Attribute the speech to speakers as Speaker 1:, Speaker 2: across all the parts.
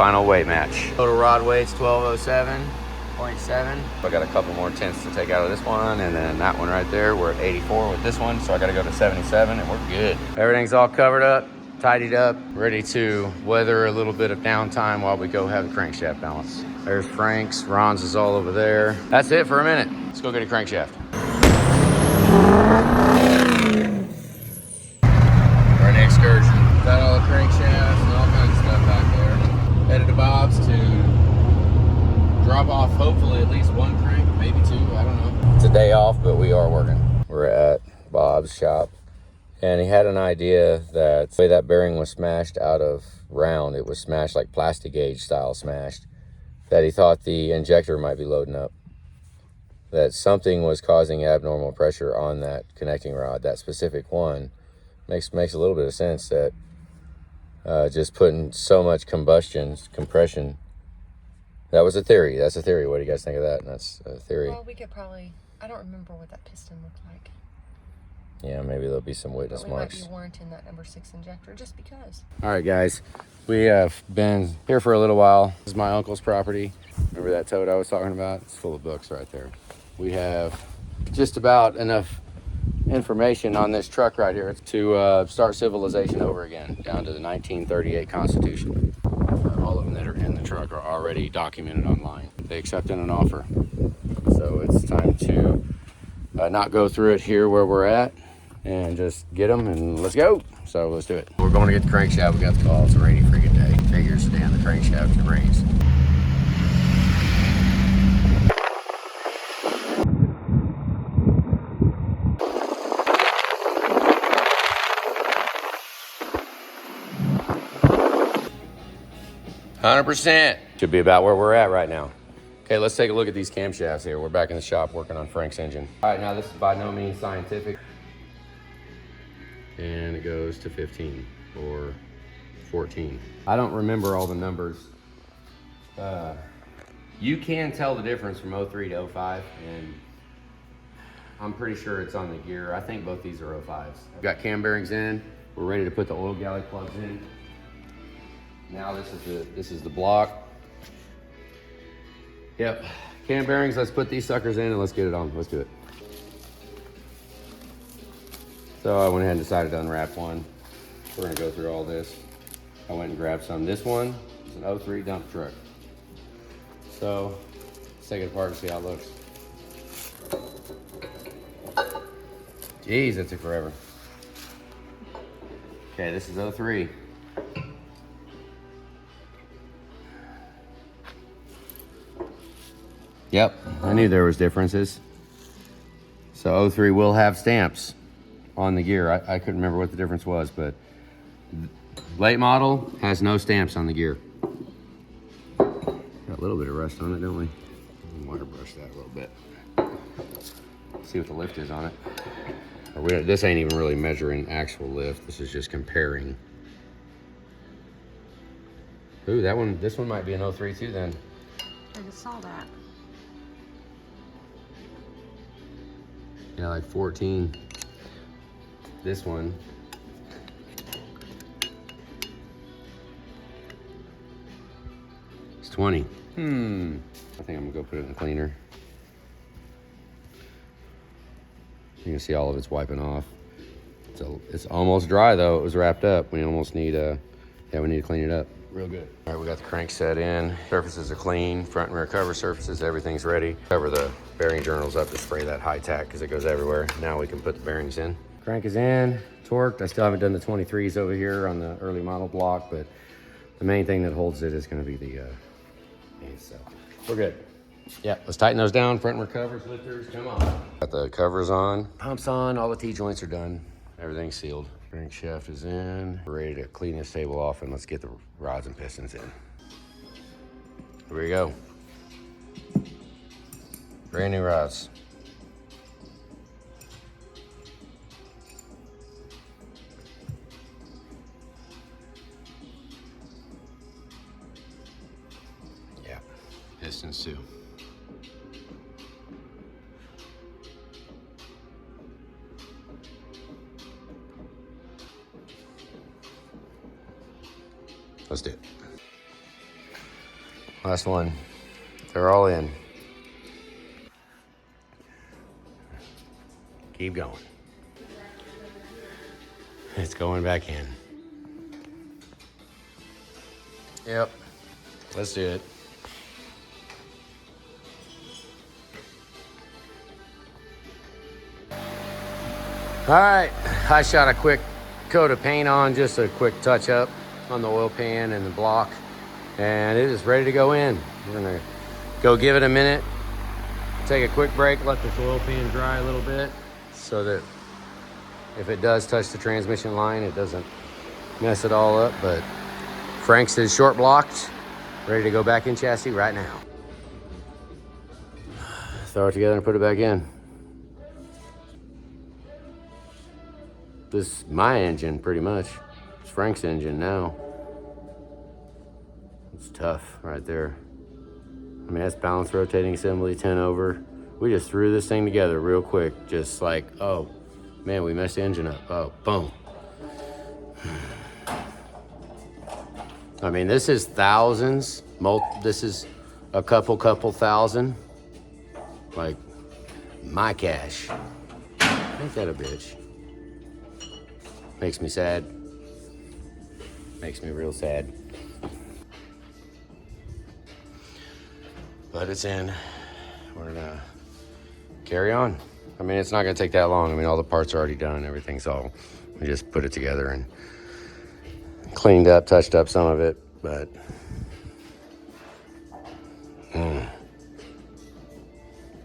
Speaker 1: Final weight match. Total rod weight's 1207.7. I got a couple more tenths to take out of this one, and then that one right there, we're at 84 with this one, so I gotta go to 77 and we're good. Everything's all covered up, tidied up, ready to weather a little bit of downtime while we go have the crankshaft balance. There's Frank's, Ron's is all over there. That's it for a minute. Let's go get a crankshaft. For an excursion. Got all the crankshafts and all kinds of stuff back there. Headed to Bob's to drop off hopefully at least one crank, maybe two, I don't know. It's a day off, but we are working. We're at Bob's shop, and he had an idea that the way that bearing was smashed out of round, it was smashed like plastic gauge style smashed, that he thought the injector might be loading up, that something was causing abnormal pressure on that connecting rod, that specific one. Makes a little bit of sense that just putting so much compression. That was a theory. That's a theory. What do you guys think of that? That's a theory.
Speaker 2: Well, we could probably, I don't remember what that piston looked like.
Speaker 1: Yeah, maybe there'll be some witness marks.
Speaker 2: We might be warranting that number 6 injector just because.
Speaker 1: All right, guys. We have been here for a little while. This is my uncle's property. Remember that tote I was talking about? It's full of books right there. We have just about enough information on this truck right here to start civilization over again, down to the 1938 Constitution. All of them that are in the truck are already documented online. They accepted an offer. So it's time to not go through it here where we're at and just get them and let's go. So let's do it. We're going to get the crankshaft. We got the call. It's a rainy freaking day. Figures stay on the crankshaft and it rains. %. Should be about where we're at right now. Okay, let's take a look at these camshafts here. We're back in the shop working on Frank's engine. All right, now this is by no means scientific. And it goes to 15 or 14. I don't remember all the numbers. You can tell the difference from 03 to 05, and I'm pretty sure it's on the gear. I think both these are 05s. We've got cam bearings in. We're ready to put the oil galley plugs in. Now this is the block. Yep, cam bearings. Let's put these suckers in and let's get it on. Let's do it. So I went ahead and decided to unwrap one. We're gonna go through all this. I went and grabbed some. This one is an 03 dump truck. So let's take it apart and see how it looks. Jeez, that took forever. Okay, this is 03. Yep, I knew there was differences. So 03 will have stamps on the gear. I couldn't remember what the difference was, but late model has no stamps on the gear. Got a little bit of rust on it, don't we? Water brush that a little bit. See what the lift is on it. This ain't even really measuring actual lift. This is just comparing. Ooh, this one might be an 03 too then.
Speaker 2: I just saw that.
Speaker 1: Yeah, like 14. This one. It's 20. I think I'm gonna go put it in the cleaner. You can see all of it's wiping off. It's almost dry though. It was wrapped up. We almost need we need to clean it up. Real good. All right, we got the crank set in. Surfaces are clean. Front and rear cover surfaces, everything's ready. Cover the bearing journals up to spray that high tack because it goes everywhere. Now we can put the bearings in. Crank is in, torqued. I still haven't done the 23s over here on the early model block, but the main thing that holds it is gonna be the main cell. We're good. Yeah, let's tighten those down. Front and rear covers, lifters, come on. Got the covers on, pumps on, all the T-joints are done. Everything's sealed. Crankshaft is in. We're ready to clean this table off and let's get the rods and pistons in. Here we go. Brand new rods. Yeah, pistons too. Let's do it. Last one. They're all in. Keep going. It's going back in. Yep. Let's do it. All right. I shot a quick coat of paint on, just a quick touch up on the oil pan and the block. And it is ready to go in. We're gonna go give it a minute, take a quick break, let this oil pan dry a little bit so that if it does touch the transmission line, it doesn't mess it all up. But Frank's is short blocked, ready to go back in chassis right now. Throw it together and put it back in. This is my engine pretty much. It's Frank's engine now. It's tough right there. I mean, that's balance rotating assembly, 10 over. We just threw this thing together real quick. Just like, oh, man, we messed the engine up. Oh, boom. I mean, this is thousands. This is a couple thousand. Like, my cash. Ain't that a bitch? Makes me sad. Makes me real sad. But it's in. We're gonna carry on. I mean, it's not gonna take that long. I mean, all the parts are already done. Everything's all, we just put it together and cleaned up, touched up some of it, but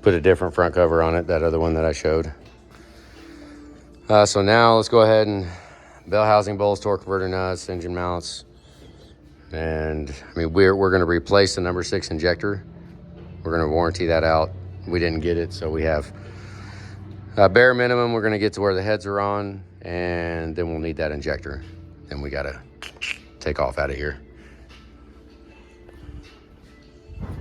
Speaker 1: put a different front cover on it, that other one that I showed. So now let's go ahead and bell housing bolts, torque converter nuts, engine mounts. And I mean, we're gonna replace the number 6 injector. We're gonna warranty that out. We didn't get it, so we have bare minimum. We're gonna get to where the heads are on, and then we'll need that injector. Then we gotta take off out of here.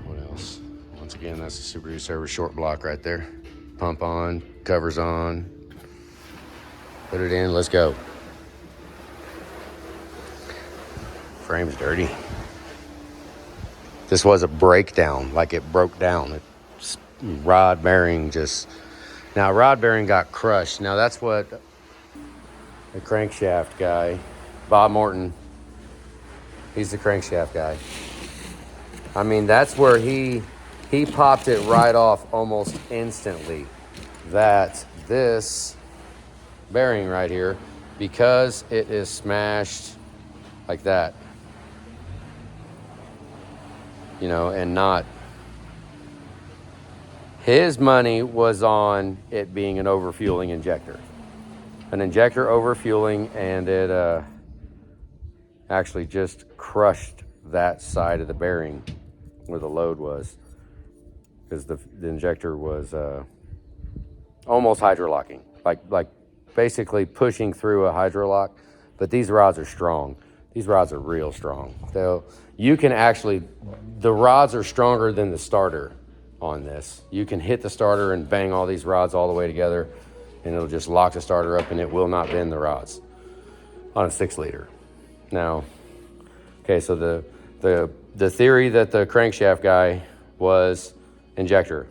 Speaker 1: What else? Once again, that's the Subaru service short block right there. Pump on, covers on. Put it in, let's go. Frame's dirty. This was a breakdown, like it broke down. It's rod bearing just, now rod bearing got crushed. Now that's what the crankshaft guy, Bob Morton, he's the crankshaft guy. I mean, that's where he popped it right off almost instantly. That this bearing right here, because it is smashed like that, you know, and not, his money was on it being an overfueling injector. An injector overfueling, and it actually just crushed that side of the bearing where the load was, because the injector was almost hydrolocking, like basically pushing through a hydrolock. But these rods are strong. These rods are real strong. You can actually, the rods are stronger than the starter on this. You can hit the starter and bang all these rods all the way together, and it'll just lock the starter up, and it will not bend the rods on a 6-liter. Now, okay, so the theory that the crankshaft guy was injector,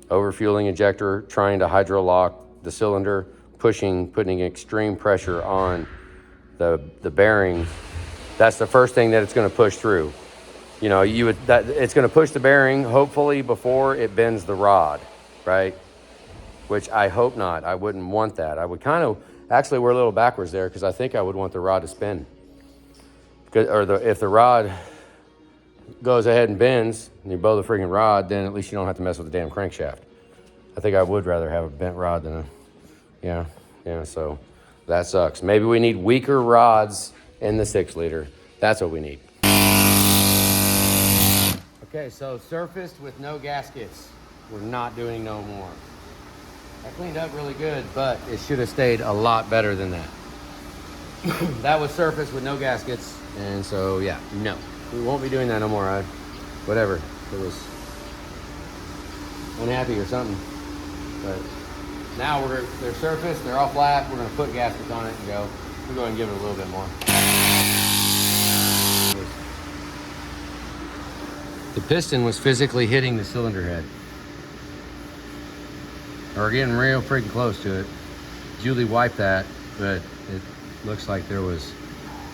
Speaker 1: overfueling injector, trying to hydrolock the cylinder, putting extreme pressure on the bearing. That's the first thing that it's going to push through. You know, it's going to push the bearing hopefully before it bends the rod, right? Which I hope not. I wouldn't want that. I would kind of, actually we're a little backwards there, because I think I would want the rod to spin. If the rod goes ahead and bends and you bow the freaking rod, then at least you don't have to mess with the damn crankshaft. I think I would rather have a bent rod than yeah, so that sucks. Maybe we need weaker rods in the 6-liter. That's what we need. Okay, so surfaced with no gaskets. We're not doing no more. I cleaned up really good, but it should have stayed a lot better than that. That was surfaced with no gaskets, and so yeah, no. We won't be doing that no more. Whatever. It was unhappy or something. But now they're surfaced, they're all flat. We're gonna put gaskets on it and go. We'll go ahead and give it a little bit more. the piston was physically hitting the cylinder head. Or getting real freaking close to it. Julie wiped that, but it looks like there was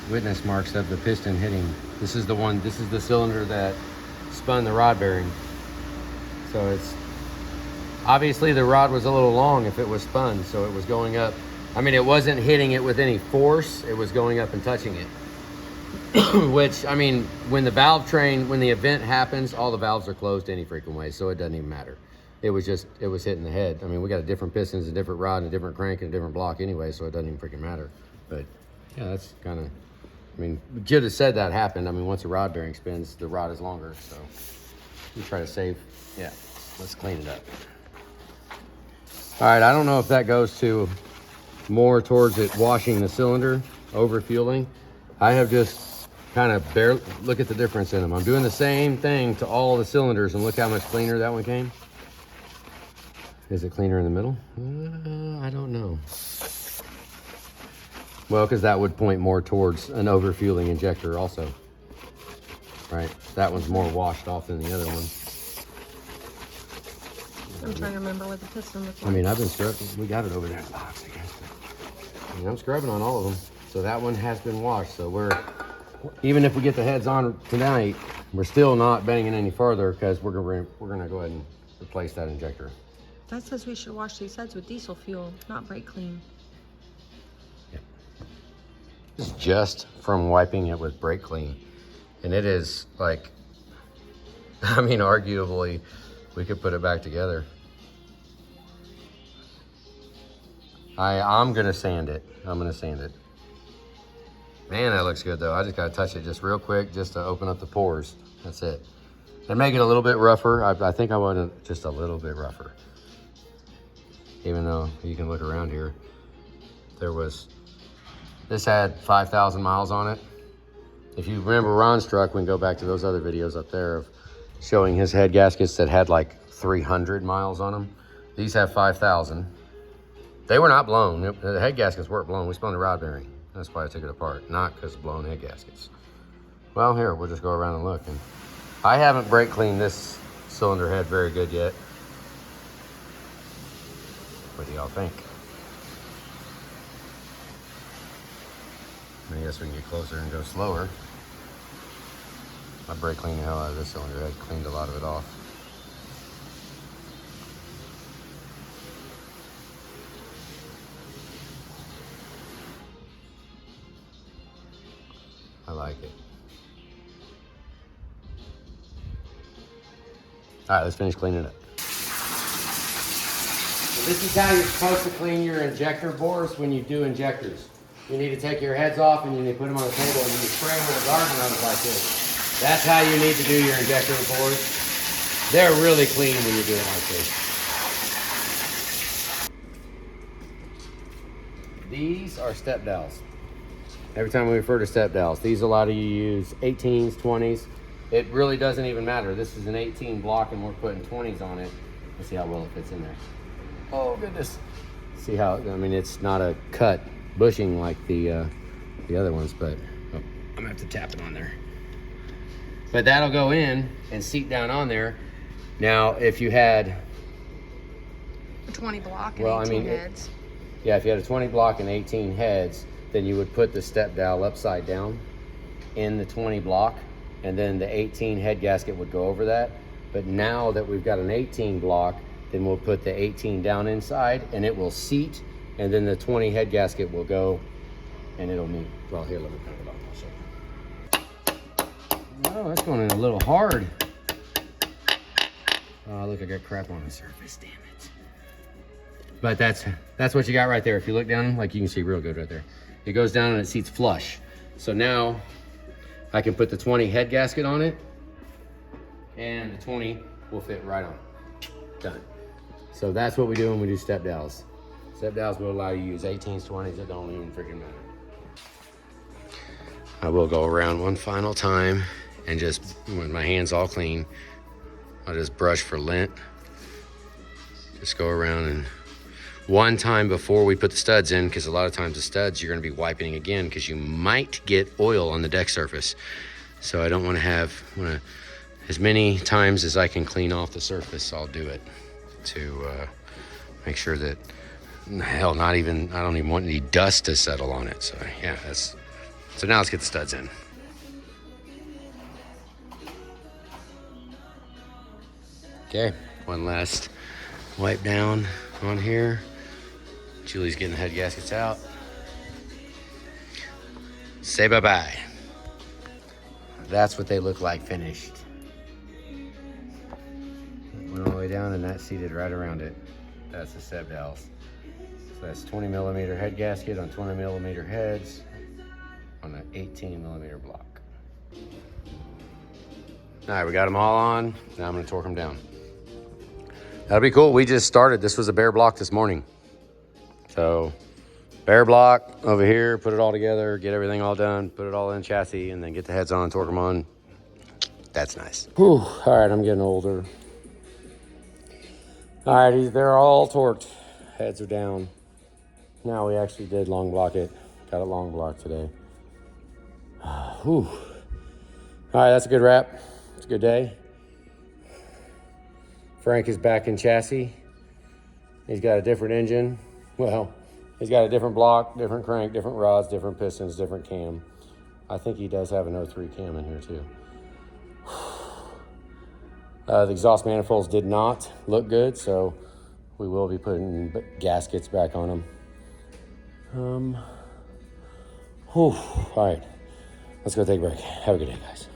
Speaker 1: witness marks of the piston hitting. This is the cylinder that spun the rod bearing. So it's, obviously the rod was a little long if it was spun, so it was going up. I mean, it wasn't hitting it with any force, it was going up and touching it. Which, I mean, when the event happens, all the valves are closed any freaking way, so it doesn't even matter. It was hitting the head. I mean, we got a different pistons, a different rod, and a different crank, and a different block anyway, so it doesn't even freaking matter. But yeah, that's kind of, I mean, Jid has said that happened. I mean, once a rod bearing spins, the rod is longer, so we try to save. Yeah, let's clean it up. All right, I don't know if that goes to more towards it washing the cylinder, over fueling. I have just kind of look at the difference in them. I'm doing the same thing to all the cylinders, and look how much cleaner that one came. Is it cleaner in the middle? I don't know. Well, because that would point more towards an overfueling injector also. Right? That one's more washed off than the other one.
Speaker 2: I'm trying to remember what the piston looked like.
Speaker 1: I mean, I've been scrubbing. We got it over there in the box, I guess. I mean, I'm scrubbing on all of them. So that one has been washed. So even if we get the heads on tonight, we're still not banging any farther because we're gonna go ahead and replace that injector.
Speaker 2: That says we should wash these heads with diesel fuel, not brake clean.
Speaker 1: Yeah. This is just from wiping it with brake clean. And it is like, I mean, arguably, we could put it back together. I'm gonna sand it. I'm gonna sand it. Man, that looks good though. I just gotta touch it just real quick just to open up the pores. That's it. And make it a little bit rougher. I think I want it just a little bit rougher. Even though you can look around here, this had 5,000 miles on it. If you remember Ron's truck, we can go back to those other videos up there of showing his head gaskets that had like 300 miles on them. These have 5,000. They were not blown. The head gaskets weren't blown. We spun the rod bearing. That's why I took it apart, not because of blown head gaskets. Well, here, we'll just go around and look. And I haven't brake cleaned this cylinder head very good yet. What do y'all think? I guess we can get closer and go slower. I brake cleaned the hell out of this cylinder head, cleaned a lot of it off. I like it. All right, let's finish cleaning it up. This is how you're supposed to clean your injector bores when you do injectors. You need to take your heads off and you need to put them on the table and you spray them with a garden hose like this. That's how you need to do your injector bores. They're really clean when you do it like this. These are step dowels. Every time we refer to step dowels, these allow you to use 18s, 20s. It really doesn't even matter. This is an 18 block and we're putting 20s on it. Let's see how well it fits in there. Oh goodness. See how, I mean, it's not a cut bushing like the other ones, but oh, I'm gonna have to tap it on there. But that'll go in and seat down on there. Now, if you had
Speaker 2: a 20 block and 18 heads.
Speaker 1: Yeah, if you had a 20 block and 18 heads, then you would put the step dowel upside down in the 20 block, and then the 18 head gasket would go over that. But now that we've got an 18 block, then we'll put the 18 down inside and it will seat, and then the 20 head gasket will go and it'll meet. Well, here, let me cut it off. I'll show you. Oh, that's going in a little hard. Oh, look, I got crap on the surface, damn it. But that's what you got right there. If you look down, like you can see real good right there. It goes down and it seats flush. So now I can put the 20 head gasket on it and the 20 will fit right on. Done. So that's what we do when we do step dowels. Step dowels will allow you to use 18s, 20s, it don't even freaking matter. I will go around one final time and just, when my hand's all clean, I'll just brush for lint. Just go around and one time before we put the studs in, because a lot of times the studs you're going to be wiping again because you might get oil on the deck surface. So I don't want to as many times as I can clean off the surface, I'll do it to make sure that, hell, I don't even want any dust to settle on it. So yeah, so now let's get the studs in. Okay, one last wipe down on here. Julie's getting the head gaskets out. Say bye-bye. That's what they look like finished. Went all the way down and that seated right around it. That's the Seb dowels. So that's 20 millimeter head gasket on 20 millimeter heads on an 18 millimeter block. All right, we got them all on. Now I'm gonna torque them down. That'll be cool. We just started. This was a bare block this morning. So bare block over here, put it all together, get everything all done, put it all in chassis, and then get the heads on, torque them on. That's nice. Whew, all right, I'm getting older. All right, they're all torqued. Heads are down. Now we actually did long block it. Got it long block today. Whew. All right, that's a good wrap. It's a good day. Frank is back in chassis. He's got a different engine. Well, he's got a different block, different crank, different rods, different pistons, different cam. I think he does have an 03 cam in here too. The exhaust manifolds did not look good, so we will be putting gaskets back on them. All right, let's go take a break. Have a good day, guys.